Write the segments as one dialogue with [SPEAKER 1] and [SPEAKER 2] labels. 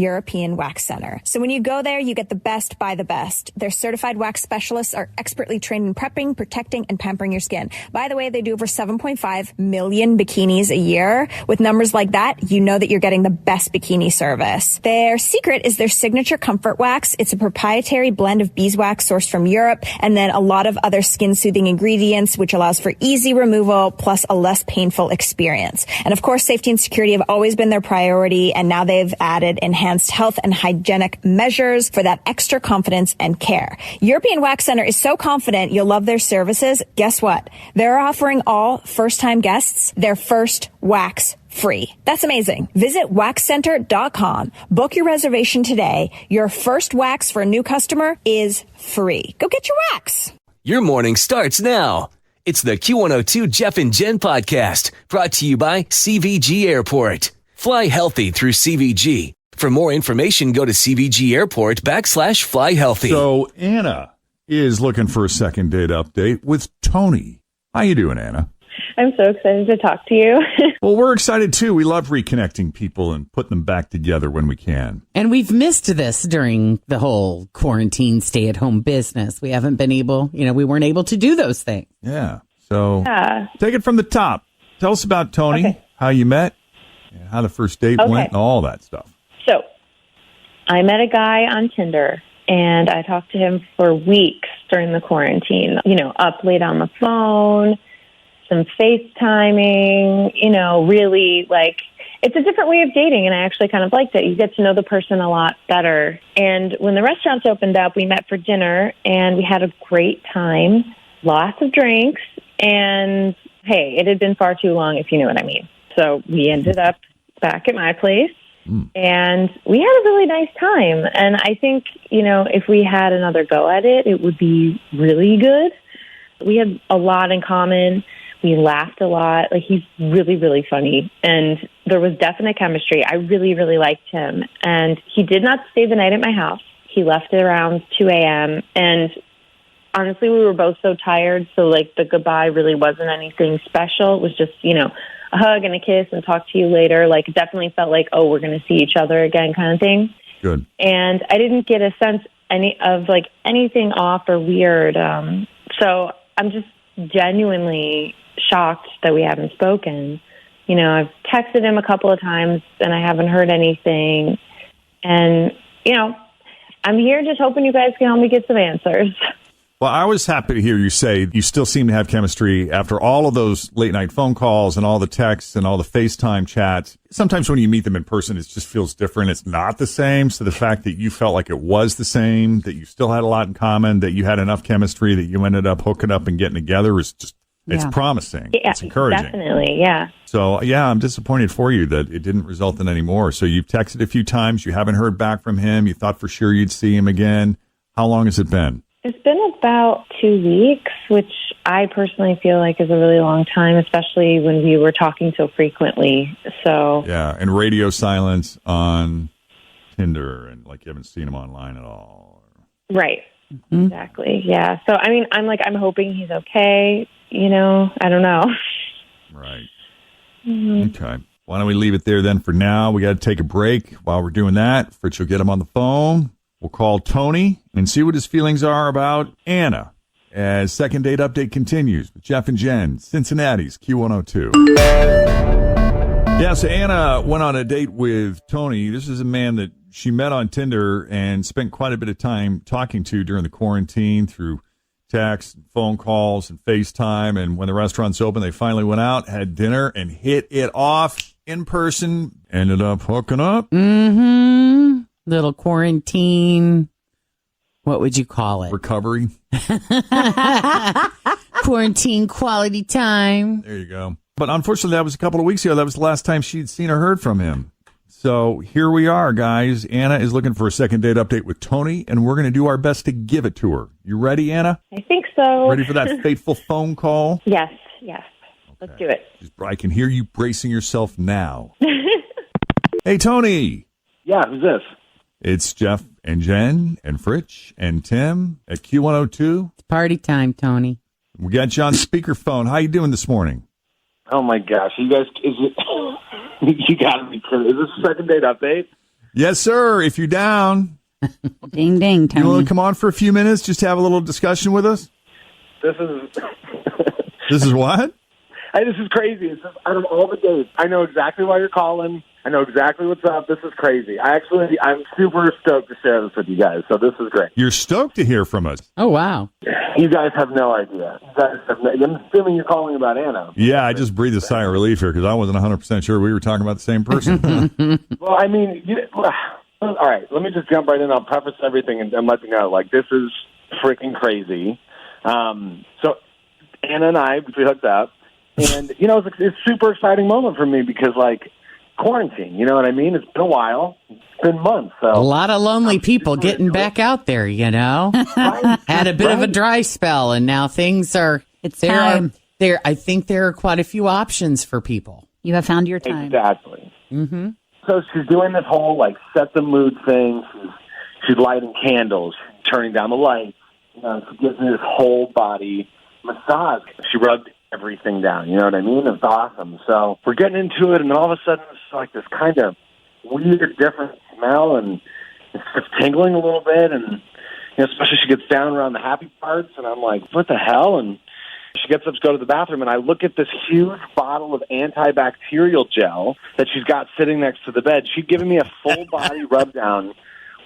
[SPEAKER 1] European Wax Center. So when you go there, you get the best by the best. Their certified wax specialists are expertly trained in prepping, protecting, and pampering your skin. By the way, they do over 7.5 million bikinis a year. With numbers like that, you know that you're getting the best bikini service. Their secret is their signature comfort wax. It's a proprietary blend of beeswax sourced from Europe, and then a lot of other skin-soothing ingredients, which allows for easy removal plus a less painful experience. And of course, safety and security have always been their priority, and now they've added enhanced health and hygienic measures for that extra confidence and care. European Wax Center is so confident you'll love their services. Guess what? They're offering all first-time guests their first wax free. That's amazing. Visit waxcenter.com. Book your reservation today. Your first wax for a new customer is free. Go get your wax.
[SPEAKER 2] Your morning starts now. It's the Q102 Jeff and Jenn podcast, brought to you by CVG Airport. Fly healthy through CVG. For more information, go to CVG Airport /fly healthy.
[SPEAKER 3] So Anna is looking for a second date update with Tony. How you doing, Anna?
[SPEAKER 4] I'm so excited to talk to you.
[SPEAKER 3] Well, we're excited too. We love reconnecting people and putting them back together when we can.
[SPEAKER 5] And we've missed this during the whole quarantine stay-at-home business. We haven't been able, we weren't able to do those things.
[SPEAKER 3] Yeah. So take it from the top. Tell us about Tony, how you met, and how the first date went, and all that stuff.
[SPEAKER 4] So I met a guy on Tinder, and I talked to him for weeks during the quarantine, up late on the phone, some FaceTiming, really it's a different way of dating, and I actually kind of liked it. You get to know the person a lot better. And when the restaurants opened up, we met for dinner, and we had a great time, lots of drinks, and hey, it had been far too long, if you know what I mean. So we ended up back at my place, and we had a really nice time. And I think, if we had another go at it, it would be really good. We had a lot in common. We laughed a lot. He's really, really funny. And there was definite chemistry. I really, really liked him. And he did not stay the night at my house. He left at around 2 a.m. And honestly, we were both so tired. So, the goodbye really wasn't anything special. It was just, a hug and a kiss and talk to you later. It definitely felt like, oh, we're going to see each other again kind of thing.
[SPEAKER 3] Good.
[SPEAKER 4] And I didn't get a sense of anything off or weird. So I'm just genuinely shocked that we haven't spoken. I've texted him a couple of times and I haven't heard anything. And, I'm here just hoping you guys can help me get some answers.
[SPEAKER 3] Well, I was happy to hear you say you still seem to have chemistry after all of those late night phone calls and all the texts and all the FaceTime chats. Sometimes when you meet them in person, it just feels different. It's not the same. So the fact that you felt like it was the same, that you still had a lot in common, that you had enough chemistry, that you ended up hooking up and getting together is just, it's promising.
[SPEAKER 4] Yeah,
[SPEAKER 3] it's encouraging.
[SPEAKER 4] Definitely, yeah.
[SPEAKER 3] So, I'm disappointed for you that it didn't result in any more. So you've texted a few times. You haven't heard back from him. You thought for sure you'd see him again. How long has it been?
[SPEAKER 4] It's been about 2 weeks, which I personally feel like is a really long time, especially when we were talking so frequently. So
[SPEAKER 3] yeah, and radio silence on Tinder, and you haven't seen him online at all.
[SPEAKER 4] Right, exactly. Yeah. So I'm hoping he's okay. I don't know.
[SPEAKER 3] Right. Okay. Why don't we leave it there then for now? We got to take a break. While we're doing that, Fritz will get him on the phone. We'll call Tony and see what his feelings are about Anna as second date update continues with Jeff and Jenn, Cincinnati's Q102. Yeah, so Anna went on a date with Tony. This is a man that she met on Tinder and spent quite a bit of time talking to during the quarantine through text, phone calls, and FaceTime. And when the restaurants opened, they finally went out, had dinner, and hit it off in person. Ended up hooking up.
[SPEAKER 5] Mm-hmm. Little quarantine, what would you call it?
[SPEAKER 3] Recovery.
[SPEAKER 5] Quarantine quality time.
[SPEAKER 3] There you go. But unfortunately, that was a couple of weeks ago. That was the last time she'd seen or heard from him. So here we are, guys. Anna is looking for a second date update with Tony, and we're going to do our best to give it to her. You ready, Anna?
[SPEAKER 4] I think so.
[SPEAKER 3] Ready for that fateful phone call?
[SPEAKER 4] Yes. Let's do it.
[SPEAKER 3] I can hear you bracing yourself now. Hey, Tony.
[SPEAKER 6] Yeah, who's this?
[SPEAKER 3] It's Jeff and Jenn and Fritch and Tim at Q102.
[SPEAKER 5] It's party time, Tony.
[SPEAKER 3] We got you on speakerphone. How you doing this morning?
[SPEAKER 6] Oh my gosh, you guys! You got to be kidding! Is this a second date update?
[SPEAKER 3] Yes, sir. If you're down.
[SPEAKER 6] Ding, ding, Tony.
[SPEAKER 3] You want to come on for a few minutes just to have a little discussion with us?
[SPEAKER 7] This is
[SPEAKER 3] This is what?
[SPEAKER 7] this is crazy. It's just, out of all the days, I know exactly why you're calling. I know exactly what's up. This is crazy. I'm super stoked to share this with you guys. So this is great.
[SPEAKER 3] You're stoked to hear from us.
[SPEAKER 5] Oh, wow.
[SPEAKER 7] You guys have no idea. I'm assuming you're calling about Anna.
[SPEAKER 3] Yeah, I just breathed a sigh of relief here because I wasn't 100% sure we were talking about the same person.
[SPEAKER 7] Well, I mean, all right. Let me just jump right in. I'll preface everything and let you know. Like, this is freaking crazy. So Anna and I, we hooked up. And, it's a super exciting moment for me because, like, quarantine, you know what I mean? It's been a while. It's been months. So
[SPEAKER 5] A lot of lonely people getting back out there,
[SPEAKER 7] Right?
[SPEAKER 5] Had a bit of a dry spell, and now things are...
[SPEAKER 6] It's time.
[SPEAKER 5] I think there are quite a few options for people.
[SPEAKER 6] You have found your time.
[SPEAKER 7] Exactly.
[SPEAKER 5] Mm-hmm.
[SPEAKER 7] So she's doing this whole, like, set the mood thing. She's lighting candles, turning down the lights. She gives me this whole body massage. She rubbed everything down. You know what I mean? It's awesome. So we're getting into it, and then all of a sudden, it's like this kind of weird, different smell, and it's just tingling a little bit, and especially she gets down around the happy parts, and I'm like, what the hell? And she gets up to go to the bathroom, and I look at this huge bottle of antibacterial gel that she's got sitting next to the bed. She'd given me a full body rub down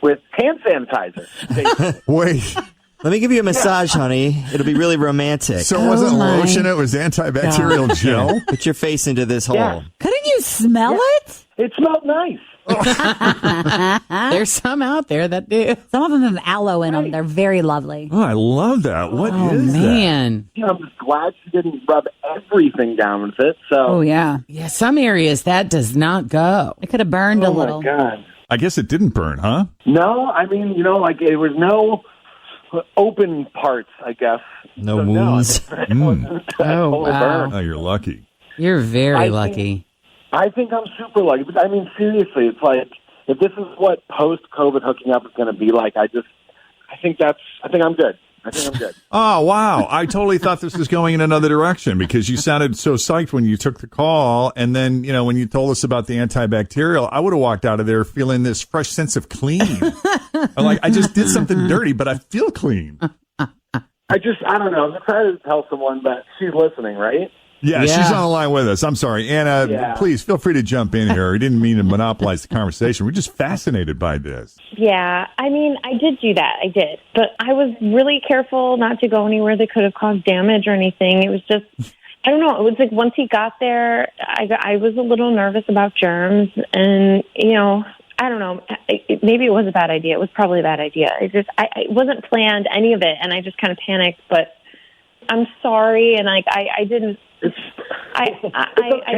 [SPEAKER 7] with hand sanitizer.
[SPEAKER 3] Wait.
[SPEAKER 8] Let me give you a massage, honey. It'll be really romantic.
[SPEAKER 3] So it wasn't lotion, it was antibacterial gel?
[SPEAKER 8] Put your face into this hole.
[SPEAKER 7] Yeah.
[SPEAKER 6] Couldn't you smell it?
[SPEAKER 7] It smelled nice.
[SPEAKER 5] There's some out there that do.
[SPEAKER 6] Some of them have aloe in them. They're very lovely.
[SPEAKER 3] Oh, I love that. What is that?
[SPEAKER 5] Man.
[SPEAKER 7] I'm just glad she didn't rub everything down with it. So,
[SPEAKER 6] Oh, yeah.
[SPEAKER 5] Yeah, some areas that does not go.
[SPEAKER 6] It could have burned a
[SPEAKER 7] oh my
[SPEAKER 6] little.
[SPEAKER 7] God.
[SPEAKER 3] I guess it didn't burn, huh?
[SPEAKER 7] No, I mean, like it was no open parts, I guess.
[SPEAKER 8] No
[SPEAKER 7] So,
[SPEAKER 8] wounds.
[SPEAKER 7] it wasn't a total
[SPEAKER 5] wow.
[SPEAKER 7] burn.
[SPEAKER 3] Oh, you're lucky.
[SPEAKER 5] You're very
[SPEAKER 7] I
[SPEAKER 5] lucky.
[SPEAKER 7] I think I'm super lucky. But I mean, seriously, it's like, if this is what post-COVID hooking up is going to be like, I think I'm good. I think I'm good.
[SPEAKER 3] Oh, wow. I totally thought this was going in another direction because you sounded so psyched when you took the call. And then, when you told us about the antibacterial, I would have walked out of there feeling this fresh sense of clean. I'm like, I just did something dirty, but I feel clean.
[SPEAKER 7] I don't know. I'm excited to tell someone, but she's listening, right?
[SPEAKER 3] Yeah, she's on the line with us. I'm sorry. Anna, please feel free to jump in here. We didn't mean to monopolize the conversation. We're just fascinated by this.
[SPEAKER 4] Yeah, I mean, I did do that. I did. But I was really careful not to go anywhere that could have caused damage or anything. It was just, I don't know. It was like once he got there, I was a little nervous about germs. And, I don't know. Maybe it was a bad idea. It was probably a bad idea. It wasn't planned, any of it. And I just kind of panicked. But I'm sorry. And I didn't. I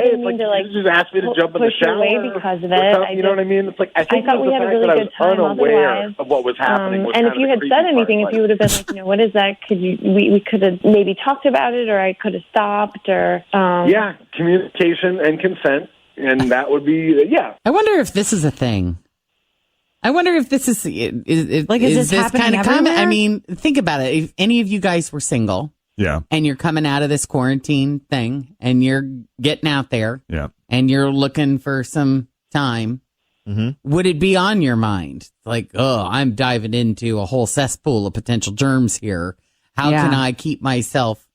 [SPEAKER 4] didn't mean to
[SPEAKER 7] you just asked me to jump in the
[SPEAKER 4] push you
[SPEAKER 7] shower
[SPEAKER 4] away because of it.
[SPEAKER 7] You know what I mean? It's like I think
[SPEAKER 4] thought we had a really good time
[SPEAKER 7] unaware
[SPEAKER 4] otherwise.
[SPEAKER 7] of what was happening.
[SPEAKER 4] And if you had said anything, if you would have been like, what is that? We could have maybe talked about it, or I could have stopped, or
[SPEAKER 7] yeah, communication and consent, and that would be
[SPEAKER 5] I wonder if this is a thing. I wonder if this is
[SPEAKER 6] this happening
[SPEAKER 5] kind of common?
[SPEAKER 6] everywhere?
[SPEAKER 5] I mean, think about it. If any of you guys were single,
[SPEAKER 3] Yeah.
[SPEAKER 5] and you're coming out of this quarantine thing, and you're getting out there,
[SPEAKER 3] Yeah.
[SPEAKER 5] and you're looking for some time, would it be on your mind? Like, I'm diving into a whole cesspool of potential germs here. How can I keep myself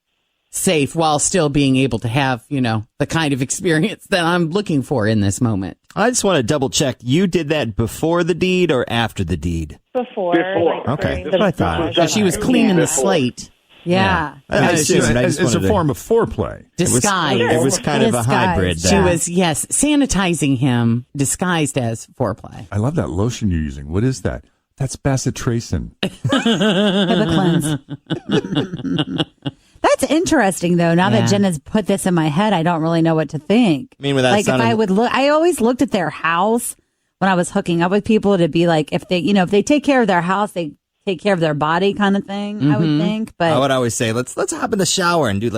[SPEAKER 5] safe while still being able to have, the kind of experience that I'm looking for in this moment?
[SPEAKER 8] I just want to double check. You did that before the deed or after the deed?
[SPEAKER 4] before.
[SPEAKER 8] Okay.
[SPEAKER 4] during
[SPEAKER 8] That's what I thought.
[SPEAKER 5] So she was cleaning the slate.
[SPEAKER 6] Yeah.
[SPEAKER 8] I assumed. I
[SPEAKER 3] It's
[SPEAKER 8] just
[SPEAKER 3] a
[SPEAKER 8] wanted to-
[SPEAKER 3] form of foreplay.
[SPEAKER 5] Disguised.
[SPEAKER 8] It was kind of a
[SPEAKER 6] Disguised.
[SPEAKER 8] hybrid.
[SPEAKER 5] She was, sanitizing him disguised as foreplay.
[SPEAKER 3] I love that lotion you're using. What is that? That's bacitracin.
[SPEAKER 6] Cleanse. That's interesting, though. Now that Jen has put this in my head, I don't really know what to think.
[SPEAKER 8] I mean, without
[SPEAKER 6] like if
[SPEAKER 8] sounding-
[SPEAKER 6] I would look, I always looked at their house when I was hooking up with people to be like, if they, if they take care of their house, they take care of their body, kind of thing. I would think, but
[SPEAKER 8] I would always say, let's hop in the shower and do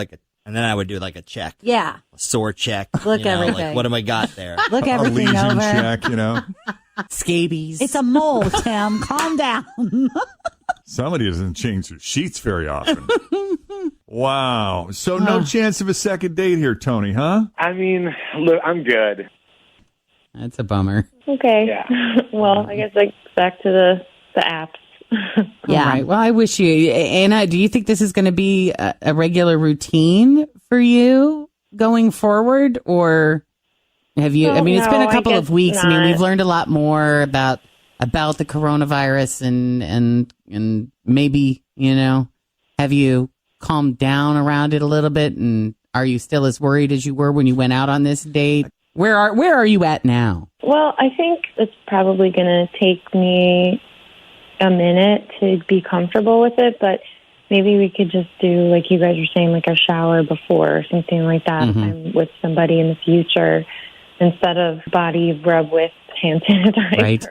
[SPEAKER 8] and then I would do like a check,
[SPEAKER 6] yeah,
[SPEAKER 8] a sore check.
[SPEAKER 6] Look everything.
[SPEAKER 8] Like, what have I got there?
[SPEAKER 6] look
[SPEAKER 3] A
[SPEAKER 6] everything
[SPEAKER 3] lesion
[SPEAKER 6] over.
[SPEAKER 3] check,
[SPEAKER 5] Scabies.
[SPEAKER 6] It's a mole, Tim. Calm down.
[SPEAKER 3] Somebody doesn't change their sheets very often. Wow. So no chance of a second date here, Tony, huh?
[SPEAKER 7] I mean, look, I'm good.
[SPEAKER 5] That's a bummer.
[SPEAKER 4] Okay.
[SPEAKER 7] Yeah.
[SPEAKER 4] Well, I guess back to the apps.
[SPEAKER 6] Yeah.
[SPEAKER 5] All right. Well, I wish you, Anna, do you think this is going to be a regular routine for you going forward? Or have you, I mean, it's been a couple of weeks. I mean, we've learned a lot more about the coronavirus and maybe, have you calmed down around it a little bit? And are you still as worried as you were when you went out on this date? Where are you at now?
[SPEAKER 4] Well, I think it's probably going to take me a minute to be comfortable with it, but maybe we could just do, like you guys were saying, like a shower before or something like that if I'm with somebody in the future instead of body rub with hand sanitizer.
[SPEAKER 5] Right.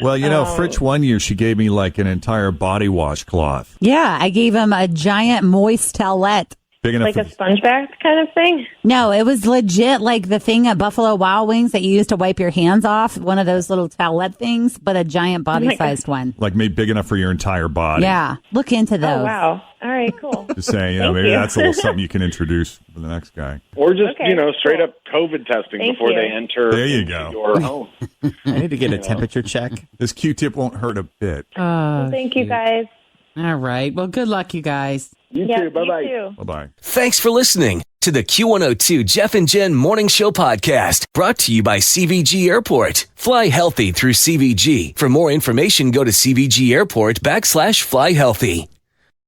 [SPEAKER 3] Well, Fritch, one year she gave me like an entire body washcloth.
[SPEAKER 6] Yeah, I gave him a giant moist towelette.
[SPEAKER 3] Big enough
[SPEAKER 4] Like a sponge bath kind of thing?
[SPEAKER 6] No, it was legit like the thing at Buffalo Wild Wings that you use to wipe your hands off, one of those little towelette things, but a giant body-sized one.
[SPEAKER 3] Like maybe big enough for your entire body.
[SPEAKER 6] Yeah, look into those.
[SPEAKER 4] Oh, wow. All right, cool.
[SPEAKER 3] Just saying, maybe that's a little something you can introduce for the next guy.
[SPEAKER 7] Or just, straight up COVID testing
[SPEAKER 4] Thank
[SPEAKER 7] before
[SPEAKER 4] you.
[SPEAKER 7] they enter
[SPEAKER 3] There you go.
[SPEAKER 7] your home.
[SPEAKER 8] I need to get a temperature check.
[SPEAKER 3] This Q-tip won't hurt a bit.
[SPEAKER 4] Thank you, guys.
[SPEAKER 5] All right. Well, good luck, you guys.
[SPEAKER 7] You
[SPEAKER 4] Yeah,
[SPEAKER 7] too. Bye-bye.
[SPEAKER 4] You too.
[SPEAKER 3] Bye-bye.
[SPEAKER 2] Thanks for listening to the Q102 Jeff and Jen Morning Show podcast, brought to you by CVG Airport. Fly healthy through CVG. For more information, go to CVG Airport /fly healthy.